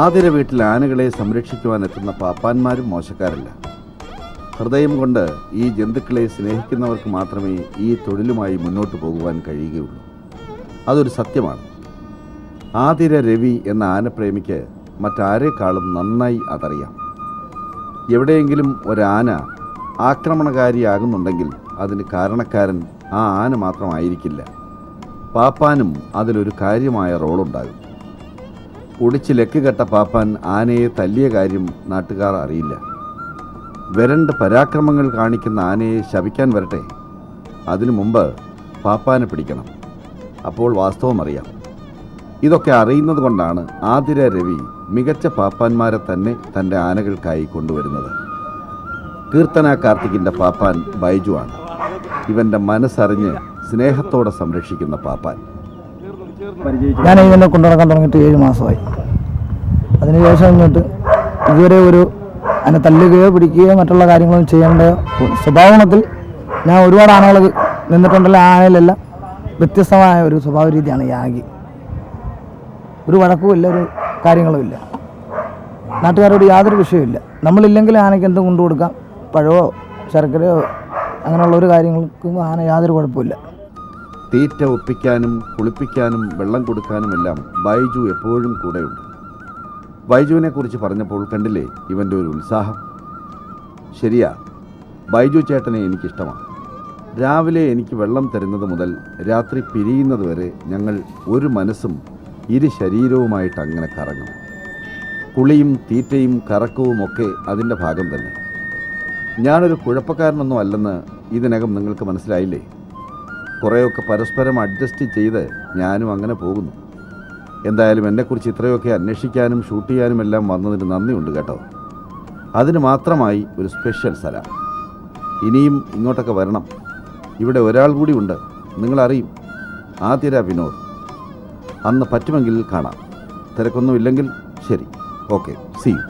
ആതിര വീട്ടിൽ ആനകളെ സംരക്ഷിക്കുവാനെത്തുന്ന പാപ്പാന്മാരും മോശക്കാരല്ല. ഹൃദയം കൊണ്ട് ഈ ജന്തുക്കളെ സ്നേഹിക്കുന്നവർക്ക് മാത്രമേ ഈ തൊഴിലുമായി മുന്നോട്ട് പോകുവാൻ കഴിയുകയുള്ളൂ. അതൊരു സത്യമാണ്. ആതിര രവി എന്ന ആനപ്രേമിക്ക് മറ്റാരേക്കാളും നന്നായി അതറിയാം. എവിടെയെങ്കിലും ഒരാന ആക്രമണകാരിയാകുന്നുണ്ടെങ്കിൽ അതിന് കാരണക്കാരൻ ആ ആന മാത്രമായിരിക്കില്ല. പാപ്പാനും അതിലൊരു കാര്യമായ റോളുണ്ടാകും. ഒടിച്ച് ലക്ക് കെട്ട പാപ്പാൻ ആനയെ തല്ലിയ കാര്യം നാട്ടുകാർ അറിയില്ല. വരണ്ട് പരാക്രമങ്ങൾ കാണിക്കുന്ന ആനയെ ശപിക്കാൻ വരട്ടെ, അതിനു മുമ്പ് പാപ്പാനെ പിടിക്കണം. അപ്പോൾ വാസ്തവം അറിയാം. ഇതൊക്കെ അറിയുന്നത് കൊണ്ടാണ് ആതിര രവി മികച്ച പാപ്പാന്മാരെ തന്നെ തൻ്റെ ആനകൾക്കായി കൊണ്ടുവരുന്നത്. കീർത്തന കാർത്തികിൻ്റെ പാപ്പാൻ ബൈജു ആണ്. ഇവൻ്റെ മനസ്സറിഞ്ഞ് സ്നേഹത്തോടെ സംരക്ഷിക്കുന്ന പാപ്പാൻ. ഞാൻ ഇതിനെ കൊണ്ടുനടക്കാൻ തുടങ്ങിയിട്ട് 7 മാസമായി. അതിനുശേഷം ഇങ്ങോട്ട് ഇതുവരെ അതിനെ തല്ലുകയോ പിടിക്കുകയോ മറ്റുള്ള കാര്യങ്ങളൊന്നും ചെയ്യേണ്ട സ്വഭാവഗുണത്തിൽ ഞാൻ ഒരുപാട് ആനകൾ നിന്നിട്ടുണ്ടല്ലോ. ആനയിലെല്ലാം വ്യത്യസ്തമായ ഒരു സ്വഭാവ രീതിയാണ് ഈ ആനയ്ക്ക്. ഒരു വഴക്കുമില്ല, ഒരു കാര്യങ്ങളുമില്ല. നാട്ടുകാരോട് യാതൊരു വിഷയമില്ല. നമ്മളില്ലെങ്കിൽ ആനയ്ക്ക് എന്തും കൊണ്ടു കൊടുക്കാം. പഴമോ ശർക്കരയോ അങ്ങനെയുള്ള ഒരു കാര്യങ്ങൾക്കും ആന യാതൊരു കുഴപ്പമില്ല. തീറ്റ ഒപ്പിക്കാനും കുളിപ്പിക്കാനും വെള്ളം കൊടുക്കാനുമെല്ലാം ബൈജു എപ്പോഴും കൂടെയുണ്ട്. ബൈജുവിനെ കുറിച്ച് പറഞ്ഞപ്പോൾ കണ്ടില്ലേ ഇവൻ്റെ ഒരു ഉത്സാഹം. ശരിയാ, ബൈജു ചേട്ടനെ എനിക്കിഷ്ടമാണ്. രാവിലെ എനിക്ക് വെള്ളം തരുന്നത് മുതൽ രാത്രി പിരിയുന്നത് വരെ ഞങ്ങൾ ഒരു മനസ്സും ഇരു ശരീരവുമായിട്ട് അങ്ങനെ കറങ്ങും. കുളിയും തീറ്റയും കറക്കവും ഒക്കെ അതിൻ്റെ ഭാഗം തന്നെ. ഞാനൊരു കുഴപ്പക്കാരനൊന്നും അല്ലെന്ന് ഇതിനകം നിങ്ങൾക്ക് മനസ്സിലായില്ലേ? കുറേയൊക്കെ പരസ്പരം അഡ്ജസ്റ്റ് ചെയ്ത് ഞാനും അങ്ങനെ പോകുന്നു. എന്തായാലും എന്നെക്കുറിച്ച് ഇത്രയൊക്കെ അന്വേഷിക്കാനും ഷൂട്ട് ചെയ്യാനും എല്ലാം വന്നതിന് നന്ദിയുണ്ട് കേട്ടോ. അതിന് മാത്രമായി ഒരു സ്പെഷ്യൽ സലാം. ഇനിയും ഇങ്ങോട്ടൊക്കെ വരണം. ഇവിടെ ഒരാൾ കൂടി ഉണ്ട്, നിങ്ങളറിയും, ആതിര വിനോദ്. അന്ന് പറ്റുമെങ്കിൽ കാണാം. തിരക്കൊന്നുമില്ലെങ്കിൽ ശരി, ഓക്കെ, സീ യു.